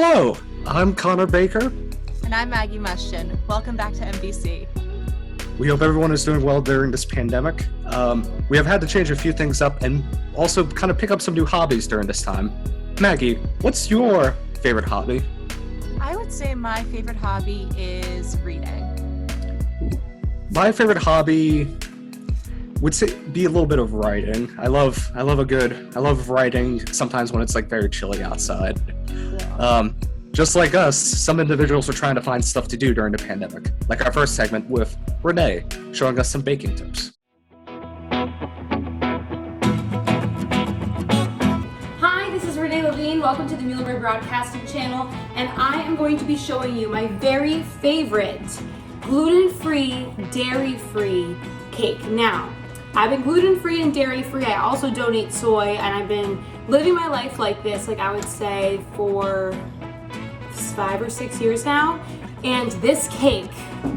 Hello, I'm Connor Baker. And I'm Maggie Mushton. Welcome back to MBC. We hope everyone is doing well during this pandemic. We have had to change a few things up and also kind of pick up some new hobbies during this time. Maggie, what's your favorite hobby? I would say my favorite hobby is reading. My favorite hobby would be a little bit of writing. I love writing sometimes when it's like very chilly outside. Yeah. Just like us, some individuals are trying to find stuff to do during the pandemic, like our first segment with Renee, showing us some baking tips. Hi, this is Renee Levine. Welcome to the Muhlenberg Broadcasting Channel, and I am going to be showing you my very favorite gluten-free, dairy-free cake. Now, I've been gluten-free and dairy-free. I also donate soy, and I've been living my life like this, like I would say, for 5 or 6 years now. And this cake,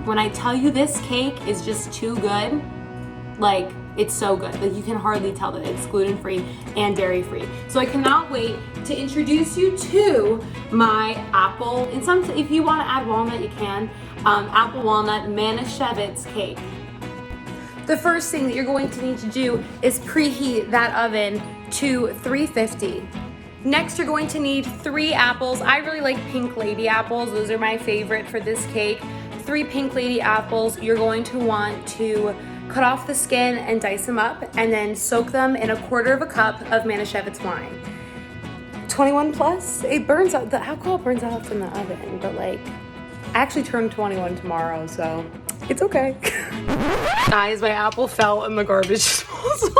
when I tell you this cake is just too good, like it's so good. Like you can hardly tell that it's gluten-free and dairy-free. So I cannot wait to introduce you to my apple, if you want to add walnut, you can, apple walnut Manischewitz cake. The first thing that you're going to need to do is preheat that oven to 350. Next, you're going to need 3 apples. I really like Pink Lady apples. Those are my favorite for this cake. 3 Pink Lady apples. You're going to want to cut off the skin and dice them up and then soak them in 1/4 cup of Manischewitz wine. 21 plus, it burns out, the alcohol burns out from the oven, but like, I actually turn 21 tomorrow, so it's okay. Guys, my apple fell in the garbage disposal.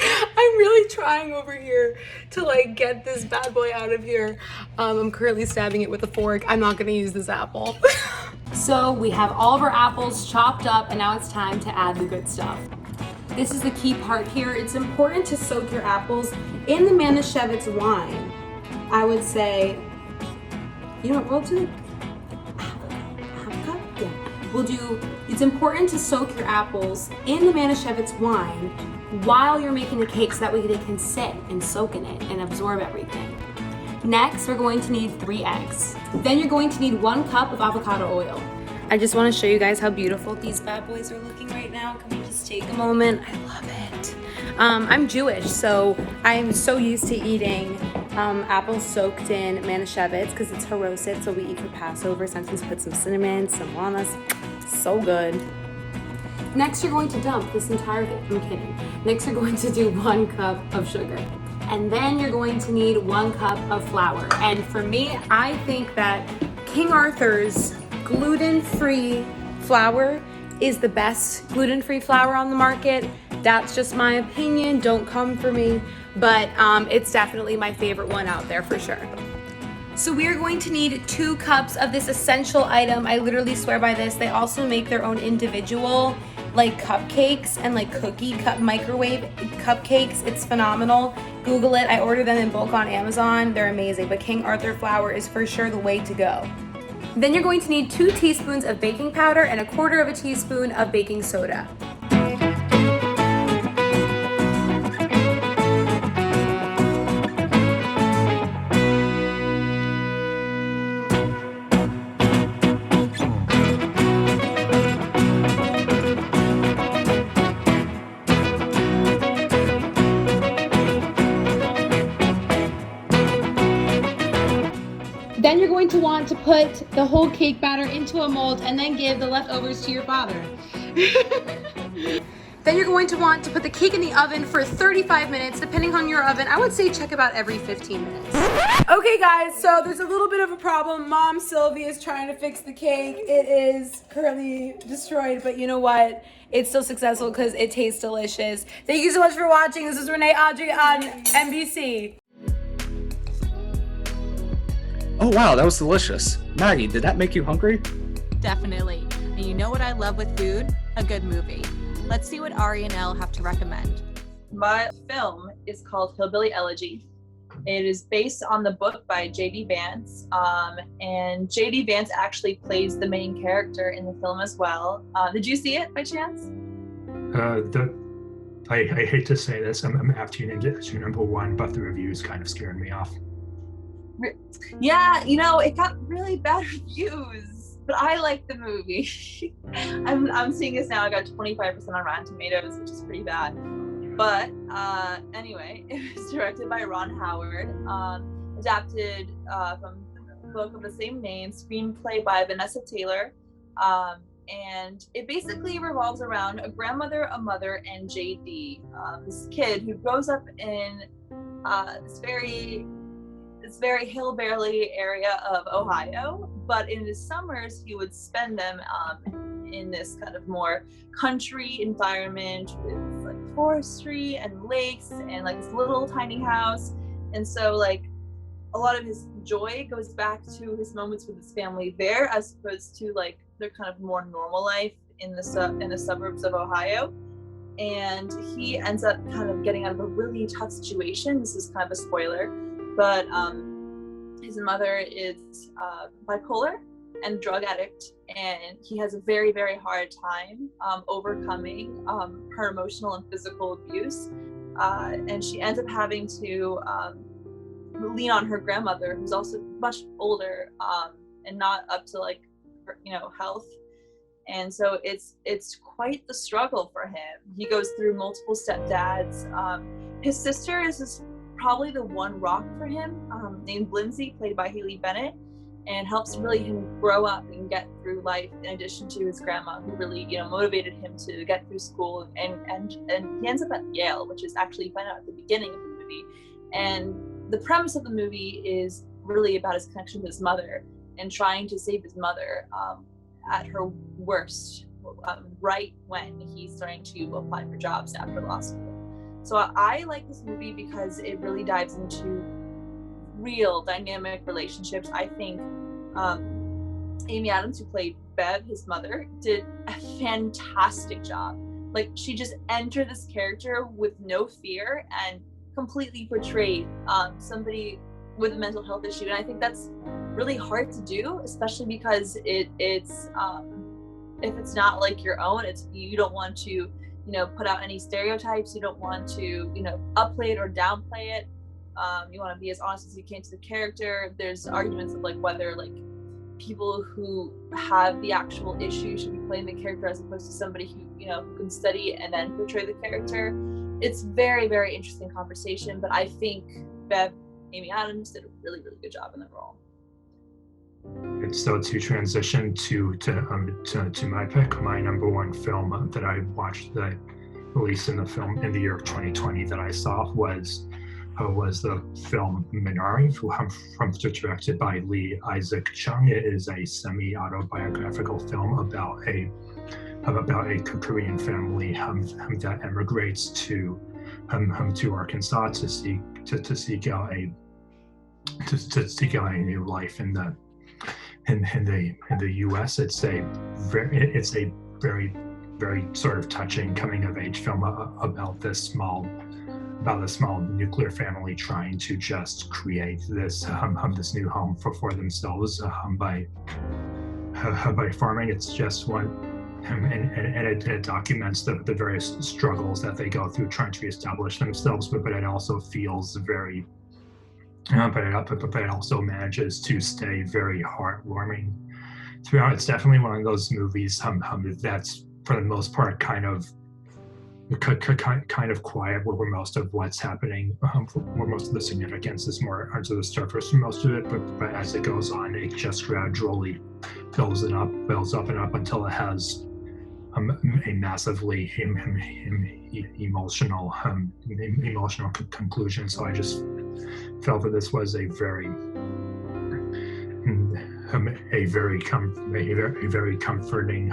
I'm really trying over here to like get this bad boy out of here. I'm currently stabbing it with a fork. I'm not gonna use this apple. So we have all of our apples chopped up, and now it's time to add the good stuff. This is the key part here. It's important to soak your apples in the Manischewitz wine. I would say, you know what, we'll do half a cup? Yeah. It's important to soak your apples in the Manischewitz wine while you're making the cake so that way they can sit and soak in it and absorb everything. Next, we're going to need 3 eggs. Then you're going to need 1 cup of avocado oil. I just want to show you guys how beautiful these bad boys are looking right now. Can we just take a moment? I love it. I'm Jewish, so I'm so used to eating apples soaked in Manischewitz because it's haroset, so we eat for Passover. Sometimes put some cinnamon, some walnuts. So good. Next, you're going to dump this entire thing. I'm kidding. Next, you're going to do 1 cup of sugar. And then you're going to need 1 cup of flour. And for me, I think that King Arthur's gluten-free flour is the best gluten-free flour on the market. That's just my opinion. Don't come for me. But it's definitely my favorite one out there for sure. So we are going to need 2 cups of this essential item. I literally swear by this. They also make their own individual like cupcakes and like microwave cupcakes. It's phenomenal. Google it. I ordered them in bulk on Amazon. They're amazing, but King Arthur flour is for sure the way to go. Then you're going to need 2 teaspoons of baking powder and 1/4 teaspoon of baking soda. Then you're going to want to put the whole cake batter into a mold and then give the leftovers to your father. Then you're going to want to put the cake in the oven for 35 minutes, depending on your oven. I would say check about every 15 minutes. Okay guys, so there's a little bit of a problem. Mom Sylvie is trying to fix the cake. It is currently destroyed, but you know what? It's still successful because it tastes delicious. Thank you so much for watching. This is Renee Audrey on MBC. Oh wow, that was delicious. Maggie, did that make you hungry? Definitely. And you know what I love with food? A good movie. Let's see what Ari and Elle have to recommend. My film is called Hillbilly Elegy. It is based on the book by J.D. Vance, and J.D. Vance actually plays the main character in the film as well. Did you see it by chance? I hate to say this, I'm after you to get to number 1, but the reviews kind of scared me off. Yeah, you know, it got really bad reviews, but I like the movie. I'm seeing this now. I got 25% on Rotten Tomatoes, which is pretty bad. But anyway, it was directed by Ron Howard, adapted from the book of the same name, screenplay by Vanessa Taylor, and it basically revolves around a grandmother, a mother, and JD, this kid who grows up in this very hillbilly area of Ohio, but in his summers he would spend them in this kind of more country environment with like forestry and lakes and like this little tiny house. And so like a lot of his joy goes back to his moments with his family there, as opposed to like their kind of more normal life in the suburbs of Ohio. And he ends up kind of getting out of a really tough situation. This is kind of a spoiler, but his mother is bipolar and drug addict, and he has a very, very hard time overcoming her emotional and physical abuse. And she ends up having to lean on her grandmother, who's also much older and not up to like her, health. And so it's quite the struggle for him. He goes through multiple stepdads. His sister is probably the one rock for him, named Lindsay, played by Haley Bennett, and helps really him grow up and get through life, in addition to his grandma, who really motivated him to get through school. And he ends up at Yale, which is actually you find out at the beginning of the movie. And the premise of the movie is really about his connection with his mother and trying to save his mother at her worst, right when he's starting to apply for jobs after law school. So I like this movie because it really dives into real dynamic relationships. I think Amy Adams, who played Bev, his mother, did a fantastic job. Like, she just entered this character with no fear and completely portrayed somebody with a mental health issue. And I think that's really hard to do, especially because it's if it's not like your own, you don't want to put out any stereotypes. You don't want to upplay it or downplay it. You want to be as honest as you can to the character. There's arguments of like whether like people who have the actual issue should be playing the character as opposed to somebody who who can study and then portray the character. It's very, very interesting conversation, but I think Bev, Amy Adams, did a really, really good job in the role. And so to transition to my pick, my number one film that I watched, that released in the year of 2020 that I saw was the film Minari, directed by Lee Isaac Chung. It is a semi-autobiographical film about a Korean family that emigrates to Arkansas to seek out a new life in the U.S. It's a very, very sort of touching coming of age film about this small nuclear family trying to just create this new home for themselves by farming. It's just one. And it documents the various struggles that they go through trying to reestablish themselves, but it also feels very, but it also manages to stay very heartwarming throughout. It's definitely one of those movies that's for the most part kind of quiet, where most of what's happening, where most of the significance is more under the surface for most of it, but as it goes on, it just gradually builds up and up until it has a massively emotional conclusion. So I just felt that this was a very comforting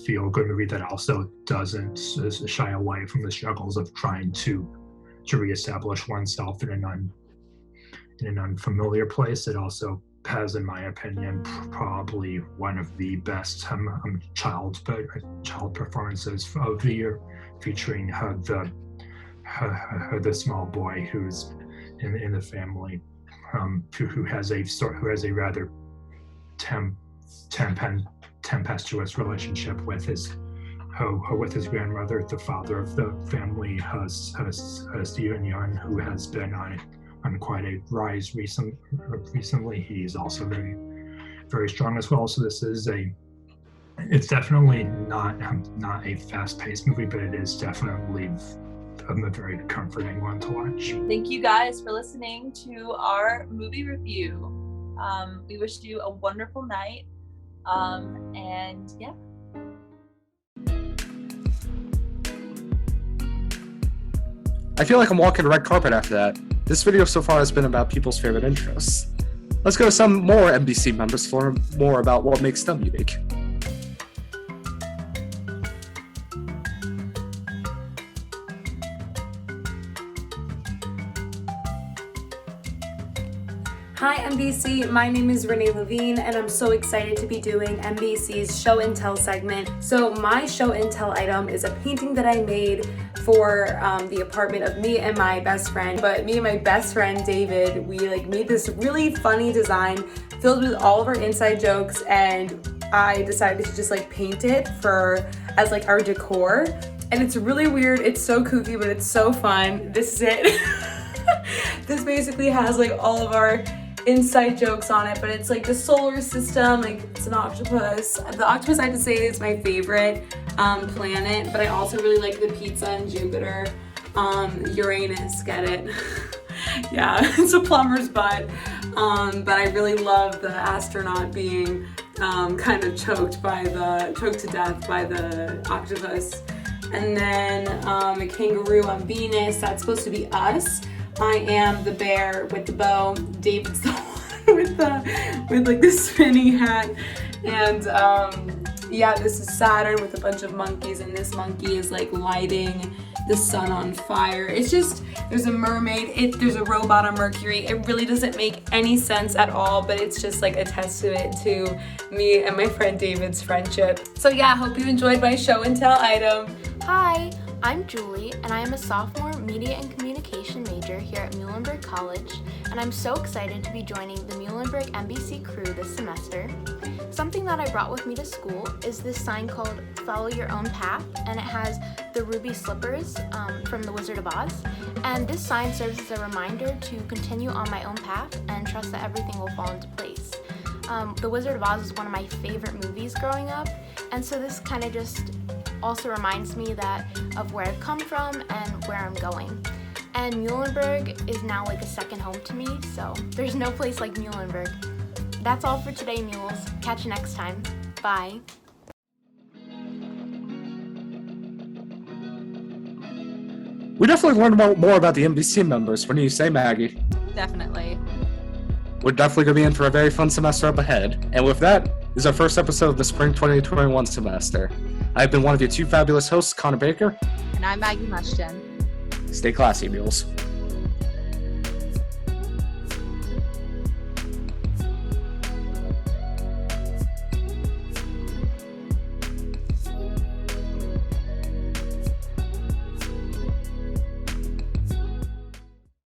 feel-good movie that also doesn't shy away from the struggles of trying to reestablish oneself in an unfamiliar place. It also has, in my opinion, probably one of the best child performances of the year, featuring the small boy who's in the family, who has a rather tempestuous relationship with his grandmother. The father of the family, Stephen Yeun, who has been on on quite a rise recently. He's also very, very strong as well. So this is it's definitely not a fast-paced movie, but it is definitely a very comforting one to watch. Thank you guys for listening to our movie review. We wish you a wonderful night. And yeah. I feel like I'm walking the red carpet after that. This video so far has been about people's favorite interests. Let's go to some more MBC members to learn more about what makes them unique. Hi MBC, my name is Renee Levine and I'm so excited to be doing MBC's Show and Tell segment. So my Show and Tell item is a painting that I made for the apartment of me and my best friend. But me and my best friend David, we made this really funny design filled with all of our inside jokes, and I decided to just paint it as our decor. And it's really weird, it's so kooky, but it's so fun. This is it. This basically has all of our inside jokes on it, but it's the solar system, it's an octopus. The octopus, I have to say, is my favorite planet, but I also really like the pizza and Jupiter, Uranus, get it? Yeah, it's a plumber's butt, but I really love the astronaut being kind of choked to death by the octopus. And then a kangaroo on Venus, that's supposed to be us. I am the bear with the bow. David's the one with the spinning hat. And yeah, this is Saturn with a bunch of monkeys, and this monkey is lighting the sun on fire. It's just, there's a mermaid, there's a robot on Mercury. It really doesn't make any sense at all, but it's just a testament to me and my friend David's friendship. So yeah, hope you enjoyed my show and tell item. Hi, I'm Julie, and I am a sophomore media and communication major here at Muhlenberg College, and I'm so excited to be joining the Muhlenberg MBC crew this semester. Something that I brought with me to school is this sign called Follow Your Own Path, and it has the ruby slippers from The Wizard of Oz, and this sign serves as a reminder to continue on my own path and trust that everything will fall into place. The Wizard of Oz is one of my favorite movies growing up, and so this kind of just also reminds me of where I've come from and where I'm going. And Muhlenberg is now a second home to me, so there's no place like Muhlenberg. That's all for today, mules. Catch you next time. Bye. We definitely learned more about the MBC members. What do you say, Maggie? Definitely. We're definitely going to be in for a very fun semester up ahead. And with that, this is our first episode of the spring 2021 semester. I've been one of your two fabulous hosts, Connor Baker. And I'm Maggie Mushton. Stay classy, mules.